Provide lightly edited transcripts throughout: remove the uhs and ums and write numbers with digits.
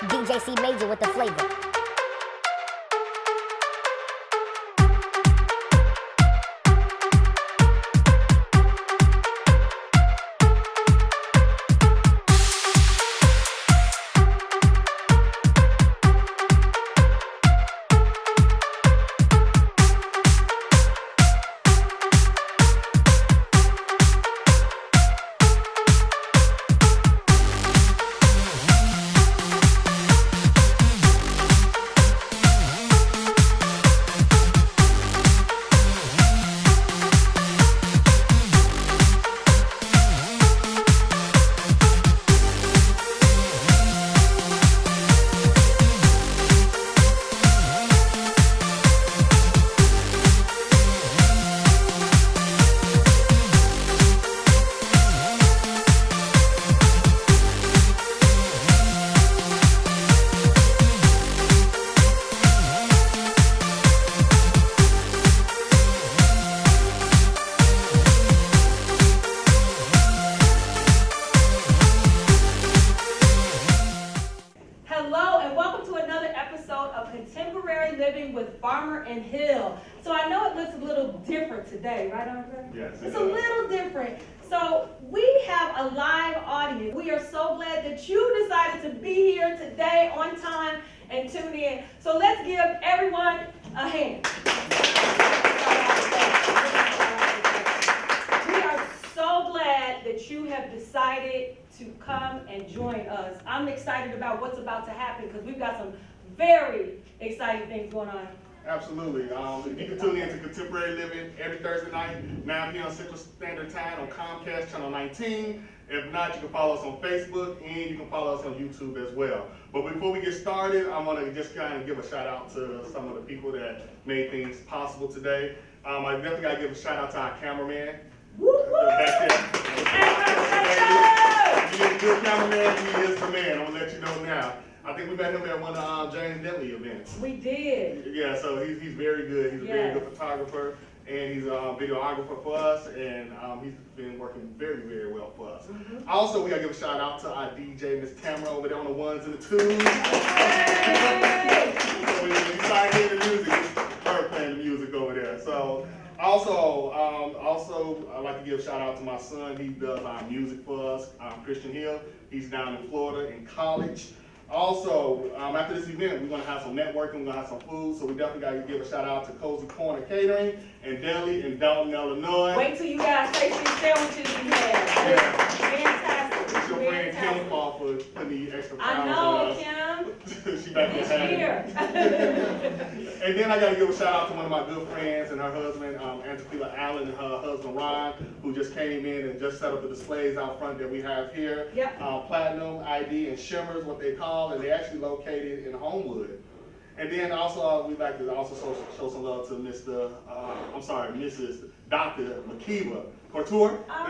DJ C Major with the flavor. Contemporary Living with Farmer and Hill. So I know it looks a little different today, right, Andre? Yes, it's a little different. So we have a live audience. We are so glad that you decided to be here today on time and tune in. So let's give everyone a hand. We are so glad that you have decided to come and join us. I'm excited about what's about to happen because we've got some very exciting things going on. Absolutely. You can tune in to Contemporary Living every Thursday night, 9 p.m. Central Standard Time on Comcast Channel 19. If not, you can follow us on Facebook and you can follow us on YouTube as well. But before we get started, I want to just kind of give a shout out to some of the people that made things possible today. I definitely got to give a shout out to our cameraman. Back there. He is a good cameraman. He is the man. I'm going to let you know now. I think we met him at one of James Dentley events. We did. Yeah, so he's very good. He's a very good photographer, and he's a videographer for us, and he's been working very, very well for us. Mm-hmm. Also, we gotta give a shout out to our DJ, Miss Tamara, over there on the ones and the twos. Hey! So when you start hearing the music, it's her playing the music over there. So also, I'd like to give a shout out to my son. He does our music for us, Christian Hill. He's down in Florida in college. Also, after this event, we're going to have some networking, we're going to have some food, so we definitely got to give a shout out to Cozy Corner Catering and Deli in Dalton, Illinois. Wait till you guys taste these sandwiches we have. Yeah. Fantastic. It's your friend Kim fault for putting the extra pounds I know, on us. Kim. She back This behind. year. And then I got to give a shout out to one of my good friends and her husband, Angela Allen, and her husband Ron, who just came in and just set up the displays out front that we have here. Yep. Platinum, ID, and Shimmers, what they call, and they're actually located in Homewood. And then also, we'd like to also show some love to Mrs. Dr. Makiba Couture. Yeah,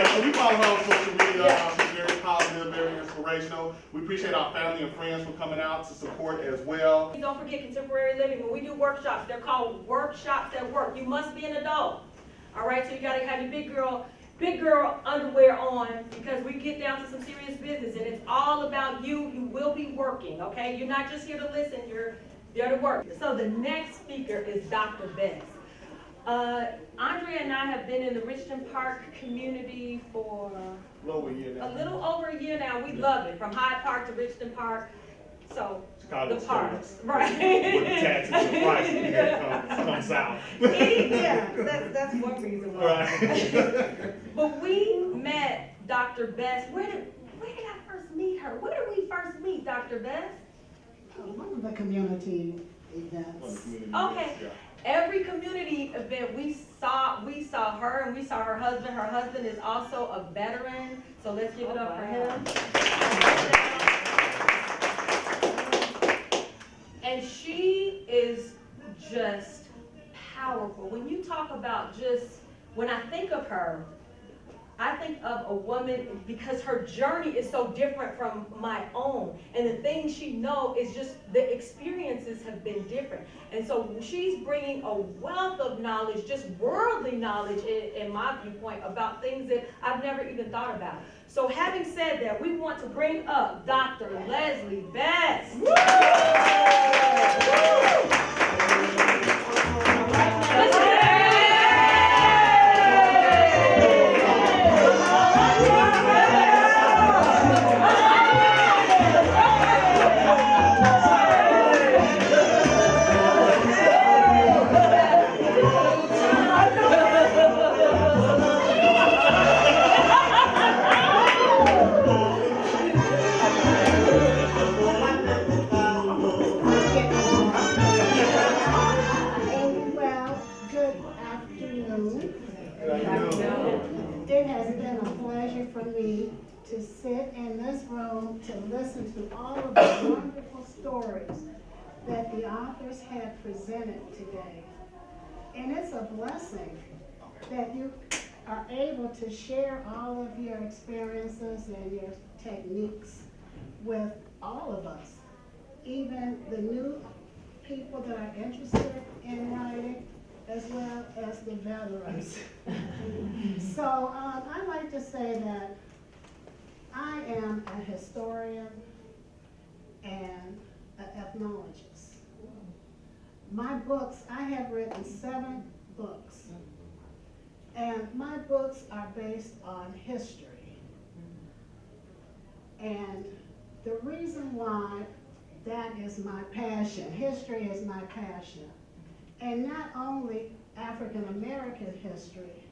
so we follow her on social media. Yeah. She's very positive, very inspirational. We appreciate our family and friends for coming out to support as well. Don't forget Contemporary Living. When we do workshops, they're called workshops at work. You must be an adult. All right, so you got to have your big girl underwear on because we get down to some serious business and it's all about you. You will be working, okay? You're not just here to listen, you're there to work. So the next speaker is Dr. Bess. Andrea and I have been in the Richton Park community for A little over a year now. We love it, from Hyde Park to Richton Park. So Chicago the parks, stores. right? With the taxes and pricing here comes out. Yeah, that's one reason why. Right. But we met Dr. Bess. Where did I first meet her? Where did we first meet Dr. Bess? One of the community events. Okay. Yeah. Every community event we saw her and we saw her husband. Her husband is also a veteran, so let's give it up for him. And she is just powerful. When you talk about when I think of her, I think of a woman because her journey is so different from my own. And the things she knows is just the experiences have been different. And so she's bringing a wealth of knowledge, just worldly knowledge in my viewpoint, about things that I've never even thought about. So having said that, we want to bring up Dr. Leslie Best. Well, good afternoon. It has been a pleasure for me to sit in this room to listen to all of the wonderful stories that the authors have presented today. And it's a blessing that you are able to share all of your experiences and your techniques with all of us, even the new people that are interested in writing, as well as the veterans. So I like to say that I am a historian and an ethnologist. My books, I have written 7 books, and my books are based on history. And the reason why that is my passion, history is my passion, and not only African American history,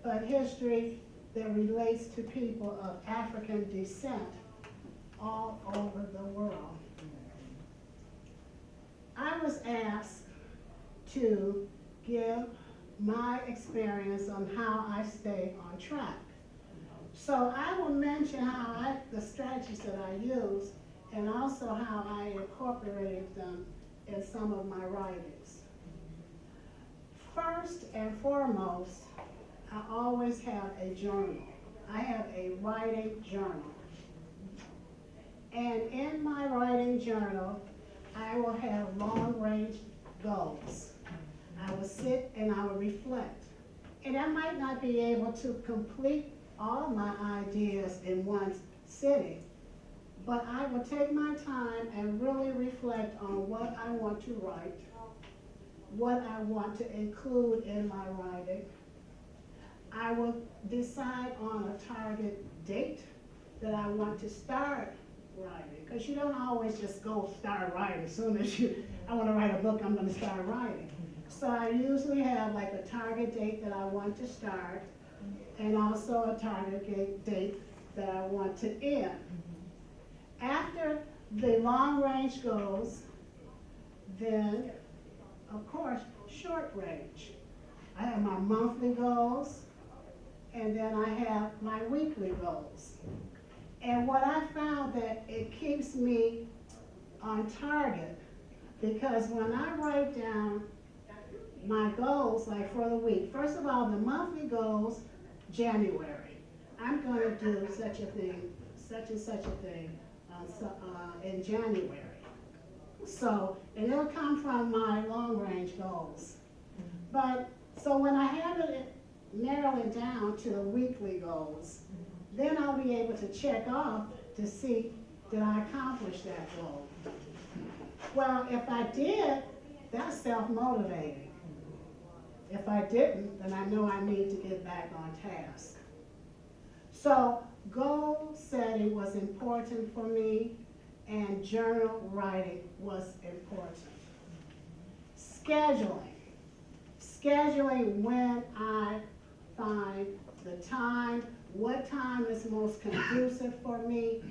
but history that relates to people of African descent all over the world. I was asked to give my experience on how I stay on track. So I will mention the strategies that I use, and also how I incorporated them in some of my writings. First and foremost, I always have a journal. I have a writing journal. And in my writing journal, I will have long-range goals. I will sit and I will reflect. And I might not be able to complete all my ideas in one sitting, but I will take my time and really reflect on what I want to write, what I want to include in my writing. I will decide on a target date that I want to start writing, because you don't always just go start writing. As soon as I want to write a book, I'm going to start writing. So I usually have like a target date that I want to start, and also a target date that I want to end. After the long range goals, then, of course, short range. I have my monthly goals, and then I have my weekly goals. And what I found that it keeps me on target, because when I write down my goals, like for the week, first of all, the monthly goals, January. I'm going to do such a thing, such and such a thing in January. So, and it'll come from my long-range goals. But, so when I have it narrow it down to the weekly goals, then I'll be able to check off to see, did I accomplish that goal? Well, if I did, that's self-motivating. If I didn't, then I know I need to get back on task. So goal setting was important for me, and journal writing was important. Scheduling. Scheduling when I find the time, what time is most conducive for me,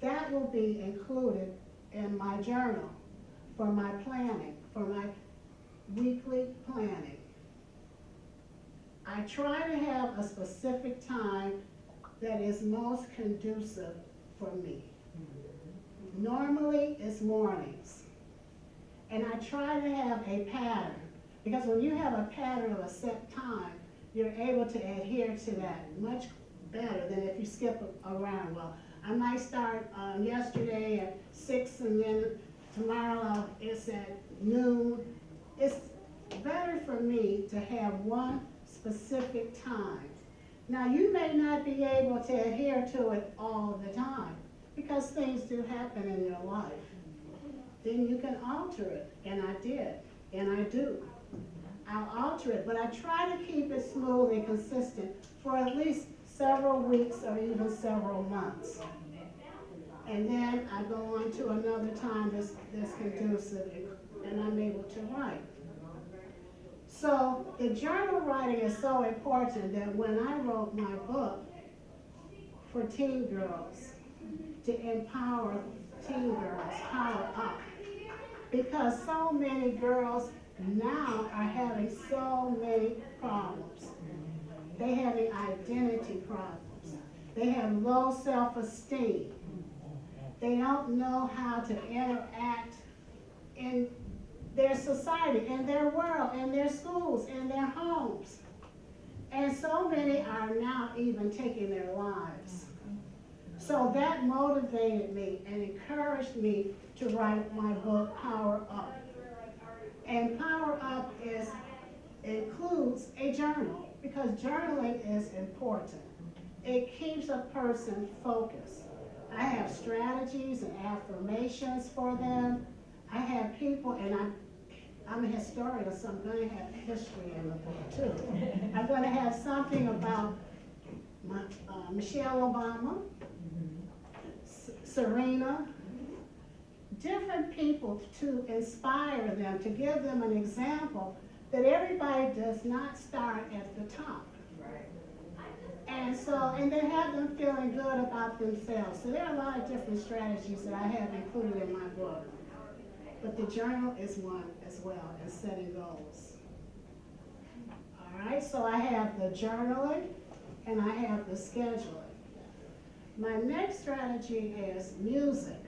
that will be included in my journal for my planning, for my weekly planning. I try to have a specific time that is most conducive for me. Normally, it's mornings. And I try to have a pattern, because when you have a pattern of a set time, you're able to adhere to that much better than if you skip around. Well, I might start yesterday at 6 and then tomorrow it's at noon. It's better for me to have one specific time. Now, you may not be able to adhere to it all the time because things do happen in your life. Then you can alter it, and I did, and I do. I'll alter it, but I try to keep it smooth and consistent for at least several weeks or even several months. And then I go on to another time that's conducive, and I'm able to write. So the journal writing is so important that when I wrote my book for teen girls, to empower teen girls, power up, because so many girls now are having so many problems. They're having identity problems. They have low self-esteem. They don't know how to interact in their society, in their world, in their schools, in their homes. And so many are now even taking their lives. So that motivated me and encouraged me to write my book, Power Up. And Power Up includes a journal, because journaling is important. It keeps a person focused. I have strategies and affirmations for them. I have people, and I'm a historian, so I'm going to have history in the book too. I'm going to have something about Michelle Obama, Serena, different people to inspire them, to give them an example that everybody does not start at the top. And then have them feeling good about themselves. So there are a lot of different strategies that I have included in my book. But the journal is one as well, and setting goals. All right, so I have the journaling and I have the scheduling. My next strategy is music.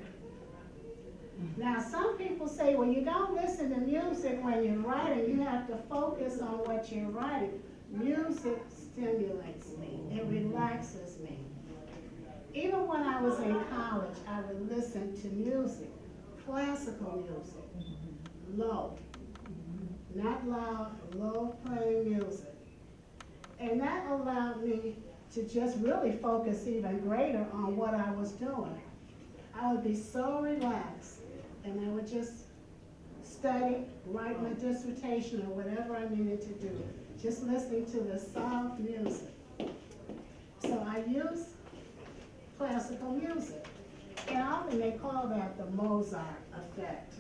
Now, some people say, well, you don't listen to music when you're writing. You have to focus on what you're writing. Music stimulates me. It relaxes me. Even when I was in college, I would listen to music, classical music, low, not loud, low playing music. And that allowed me to just really focus even greater on what I was doing. I would be so relaxed, and I would just study, write my dissertation or whatever I needed to do, just listening to the soft music. So I use classical music, and often they call that the Mozart effect.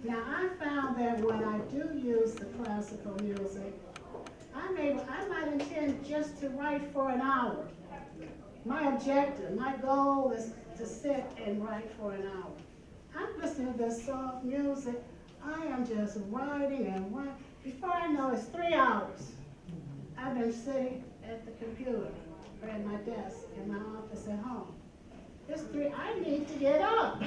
Now, I found that when I do use the classical music, I might intend just to write for an hour. My objective, my goal is to sit and write for an hour. I'm listening to this soft music. I am just writing and writing. Before I know it's 3 hours. I've been sitting at the computer or at my desk in my office at home. I need to get up.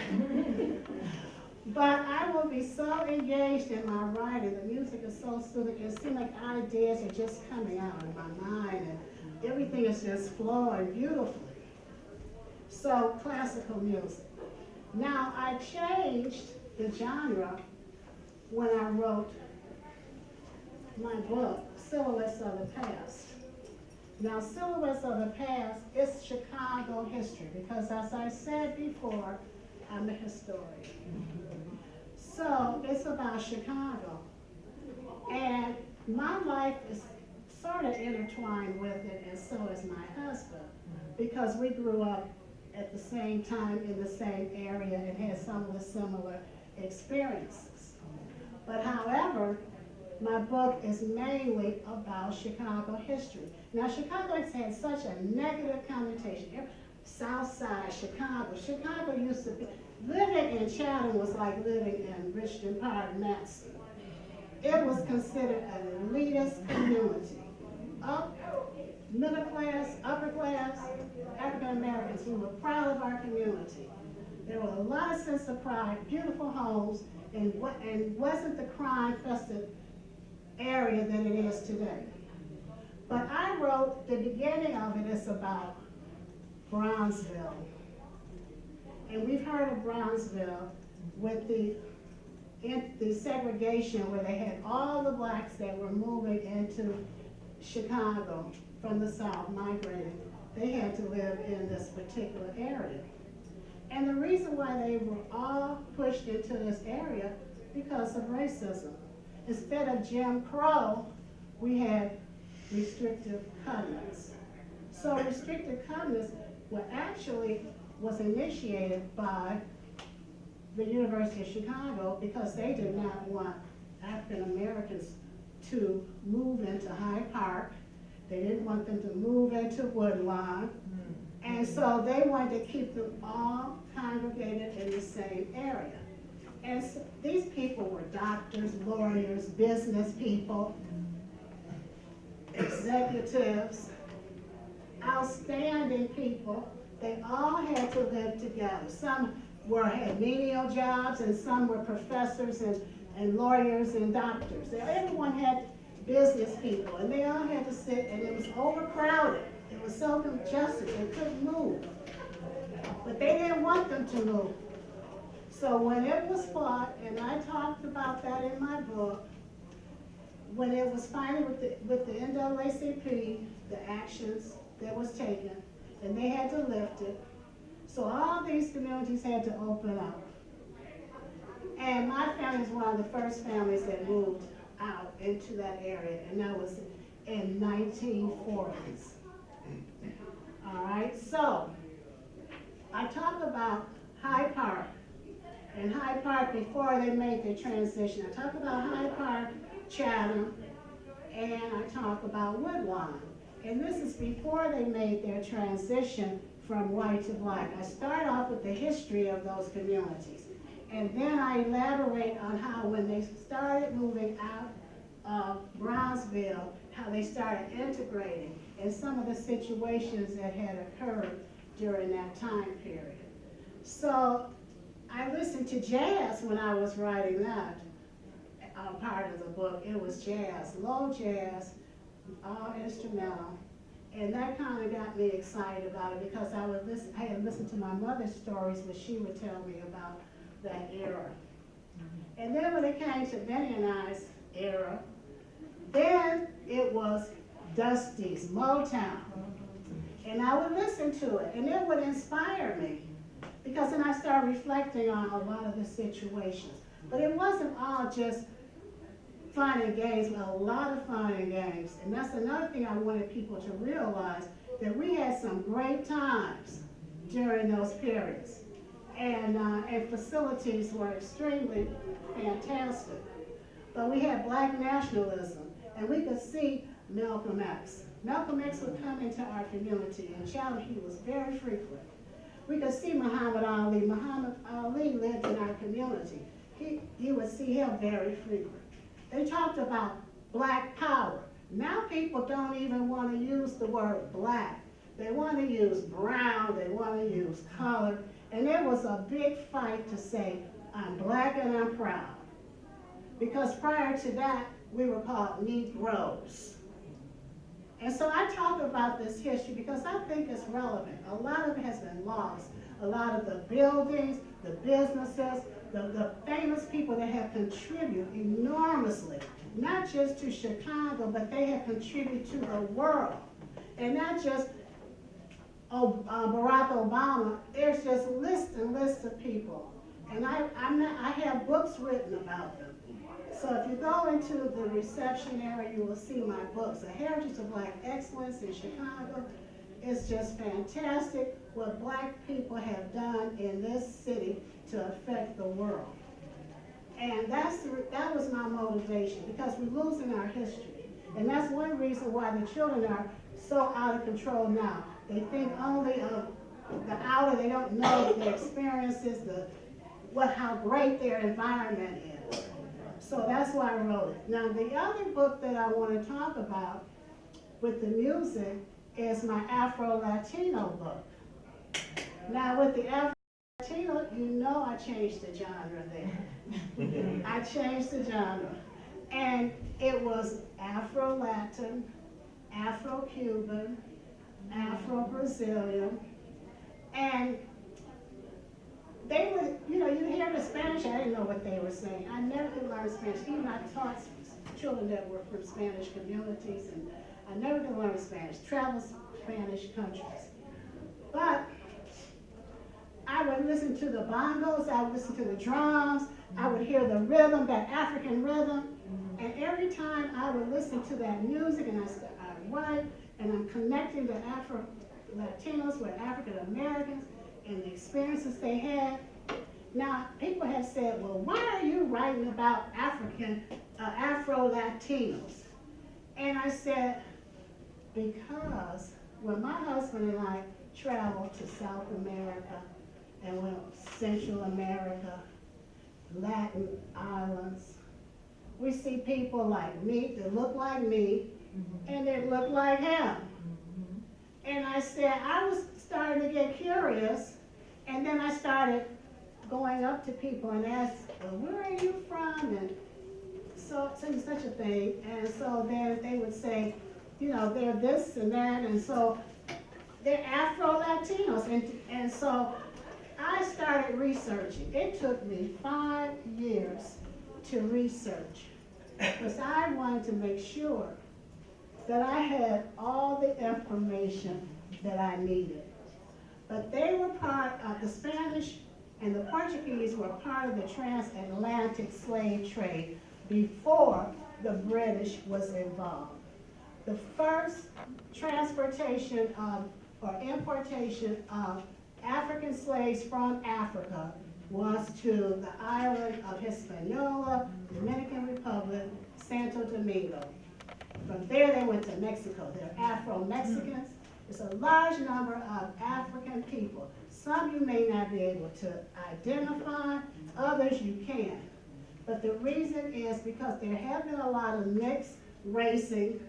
But I will be so engaged in my writing. The music is so soothing. It seems like ideas are just coming out of my mind, and everything is just flowing beautifully. So, classical music. Now, I changed the genre when I wrote my book, Silhouettes of the Past. Now, Silhouettes of the Past is Chicago history, because as I said before, I'm a historian. So it's about Chicago. And my life is sort of intertwined with it, and so is my husband, because we grew up at the same time in the same area and had some of the similar experiences. But however, my book is mainly about Chicago history. Now, Chicago has had such a negative connotation. South Side, Chicago. Chicago used to be, living in Chatham was like living in Richmond Park, Madison. It was considered an elitist community. Middle class, upper class, African Americans, we were proud of our community. There was a lot of sense of pride, beautiful homes, and wasn't the crime-infested area that it is today. But I wrote, the beginning of it is about Brownsville. And we've heard of Brownsville with the segregation where they had all the blacks that were moving into Chicago from the South, migrating. They had to live in this particular area. And the reason why they were all pushed into this area because of racism. Instead of Jim Crow, we had restrictive covenants. So restrictive covenants was initiated by the University of Chicago because they did not want African Americans to move into Hyde Park. They didn't want them to move into Woodlawn. And so they wanted to keep them all congregated in the same area. And so these people were doctors, lawyers, business people, executives, outstanding people. They all had to live together. Some had menial jobs, and some were professors and lawyers and doctors. Everyone had business people, and they all had to sit, and it was overcrowded. It was so congested, they couldn't move. But they didn't want them to move. So when it was fought, and I talked about that in my book, when it was finally with the NAACP, the actions that was taken, and they had to lift it. So all these communities had to open up. And my family was one of the first families that moved out into that area, and that was in 1940s. All right, so I talk about Hyde Park, and Hyde Park before they made the transition. I talk about Hyde Park, Chatham, and I talk about Woodlawn. And this is before they made their transition from white to black. I start off with the history of those communities. And then I elaborate on how when they started moving out of Brownsville, how they started integrating and some of the situations that had occurred during that time period. So I listened to jazz when I was writing that part of the book. It was jazz, low jazz, all instrumental. And that kind of got me excited about it because I had listened to my mother's stories when she would tell me about that era. And then when it came to Benny and I's era, then it was Dusty's, Motown. And I would listen to it, and it would inspire me because then I started reflecting on a lot of the situations. But it wasn't all just fun and games, but a lot of fun and games. And that's another thing I wanted people to realize, that we had some great times during those periods. And facilities were extremely fantastic. But we had black nationalism, and we could see Malcolm X. Malcolm X would come into our community, and Chatham, he was very frequent. We could see Muhammad Ali. Muhammad Ali lived in our community. You would see him very frequent. They talked about black power. Now people don't even want to use the word black. They want to use brown, they want to use color. And there was a big fight to say, I'm black and I'm proud. Because prior to that, we were called Negroes. And so I talk about this history because I think it's relevant. A lot of it has been lost. A lot of the buildings, the businesses, the famous people that have contributed enormously, not just to Chicago, but they have contributed to the world. And not just Barack Obama, there's just lists and lists of people. And I have books written about them. So if you go into the reception area, you will see my books. The Heritage of Black Excellence in Chicago is just fantastic what black people have done in this city to affect the world. And that was my motivation, because we're losing our history. And that's one reason why the children are so out of control now. They think only of the outer, they don't know the experiences, how great their environment is. So that's why I wrote it. Now the other book that I want to talk about with the music is my Afro-Latino book. Now with the Afro-Latino, you know I changed the genre there. I changed the genre. And it was Afro-Latin, Afro-Cuban, Afro-Brazilian, and they would, you hear the Spanish, I didn't know what they were saying. I never could learn Spanish. Even I taught children that were from Spanish communities, and I never could learn Spanish, travel Spanish countries. But I would listen to the bongos, I would listen to the drums, I would hear the rhythm, that African rhythm, and every time I would listen to that music, and I write, and I'm connecting the Latinos with African Americans and the experiences they had. Now, people have said, well, why are you writing about Afro-Latinos? And I said, because when my husband and I traveled to South America and went Central America, Latin islands, we see people like me that look like me, and they look like him. And I said, I was starting to get curious, and then I started going up to people and asked, well, where are you from? And so such a thing. And so then they would say, they're this and that, and so they're Afro-Latinos. And so I started researching. It took me 5 years to research, because I wanted to make sure that I had all the information that I needed. But they were part of the Spanish and the Portuguese were part of the transatlantic slave trade before the British was involved. The first transportation or importation of African slaves from Africa was to the island of Hispaniola, Dominican Republic, Santo Domingo. From there they went to Mexico. They're Afro-Mexicans. It's a large number of African people. Some you may not be able to identify, others you can. But the reason is because there have been a lot of mixed racing,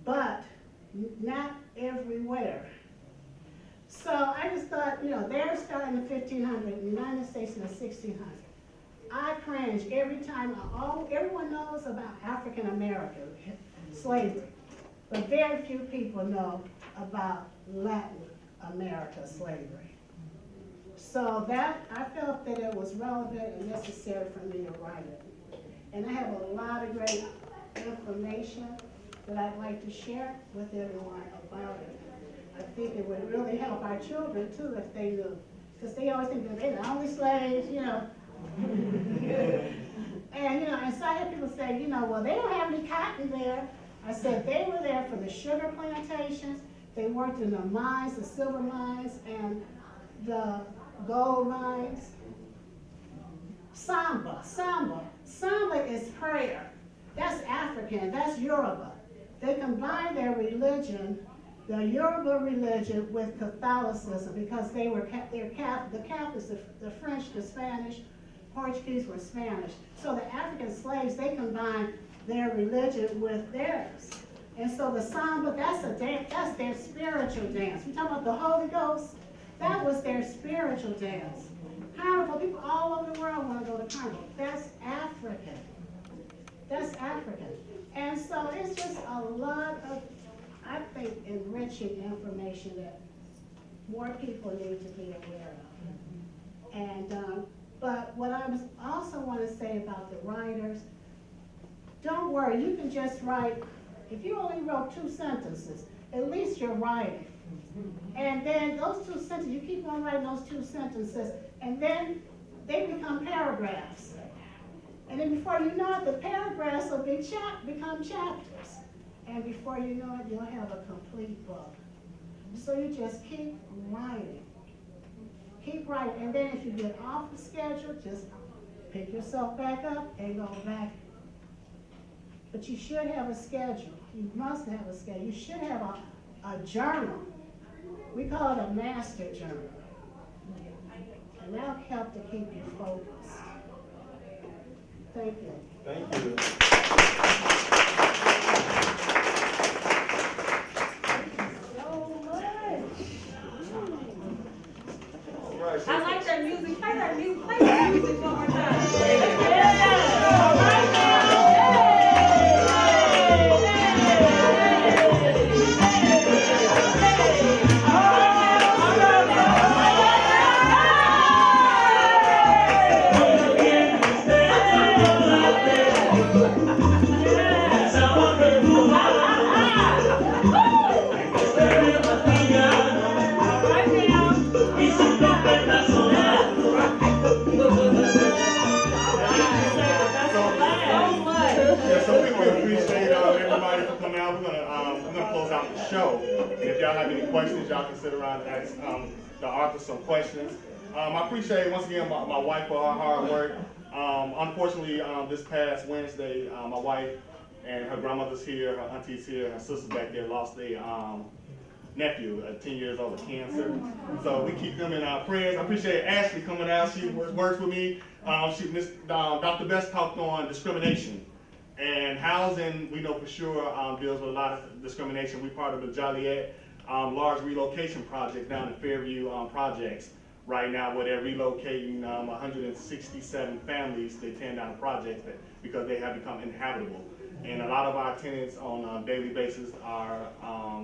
but not everywhere. So I just thought, they're starting in the 1500s, the United States in the 1600s. I cringe every time. Everyone knows about African American slavery, but very few people know about Latin America slavery. So that, I felt that it was relevant and necessary for me to write it. And I have a lot of great information that I'd like to share with everyone about it. I think it would really help our children too if they knew, because they always think that they're the only slaves, And so I had people say, well, they don't have any cotton there. I said they were there for the sugar plantations. They worked in the mines, the silver mines, and the gold mines. Samba is prayer. That's African, that's Yoruba. They combined their religion, the Yoruba religion, with Catholicism, because the Catholics, the French, the Spanish, Portuguese were Spanish. So the African slaves, they combined their religion with theirs. And so the samba, that's a dance, that's their spiritual dance. We talk about the Holy Ghost, that was their spiritual dance. Carnival, people all over the world want to go to carnival. That's African. That's African. And so it's just a lot of, I think, enriching information that more people need to be aware of. And but what I also want to say about the writers, don't worry, you can just write, if you only wrote 2 sentences, at least you're writing. And then those 2 sentences, you keep on writing those 2 sentences, and then they become paragraphs. And then before you know it, the paragraphs will become chapters. And before you know it, you'll have a complete book. So you just keep writing. Keep writing, and then if you get off the schedule, just pick yourself back up and go back. But you should have a schedule. You must have a schedule. You should have a journal. We call it a master journal. And that'll help to keep you focused. Thank you. Thank you. I like that music. Play that music. Play that music one more time. show. And if y'all have any questions, y'all can sit around and ask the author some questions. I appreciate, once again, my wife for her hard work. Unfortunately, this past Wednesday, my wife and her grandmother's here, her auntie's here, her sister's back there lost a nephew, 10 years old with cancer. So we keep them in our prayers. I appreciate Ashley coming out. She works with me. Dr. Best talked on discrimination. And housing, we know for sure, deals with a lot of discrimination. We're part of the Joliet large relocation project down in Fairview projects right now, where they're relocating 167 families. They tear down the projects because they have become inhabitable. And a lot of our tenants on a daily basis are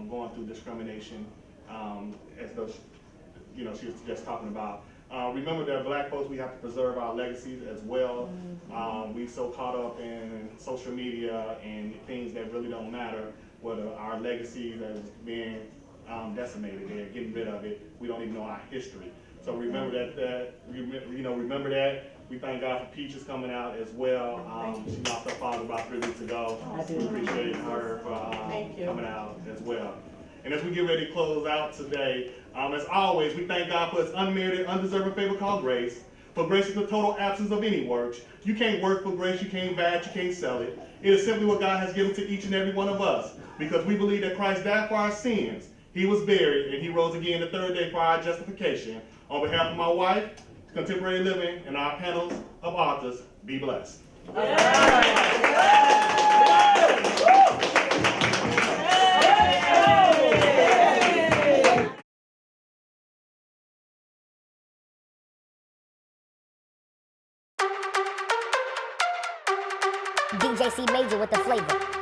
going through discrimination, as though she was just talking about. Remember that Black folks, we have to preserve our legacies as well. We so caught up in social media and things that really don't matter, whether our legacies are being decimated, they're getting rid of it. We don't even know our history. So remember remember that. We thank God for Peaches coming out as well. She lost her father about 3 weeks ago. We appreciate her for coming out as well. And as we get ready to close out today, as always, we thank God for His unmerited, undeserving favor called grace. For grace is the total absence of any works. You can't work for grace, you can't buy it, you can't sell it. It is simply what God has given to each and every one of us, because we believe that Christ died for our sins. He was buried, and He rose again the third day for our justification. On behalf of my wife, Contemporary Living, and our panels of authors, be blessed. DJ C Major with the flavor.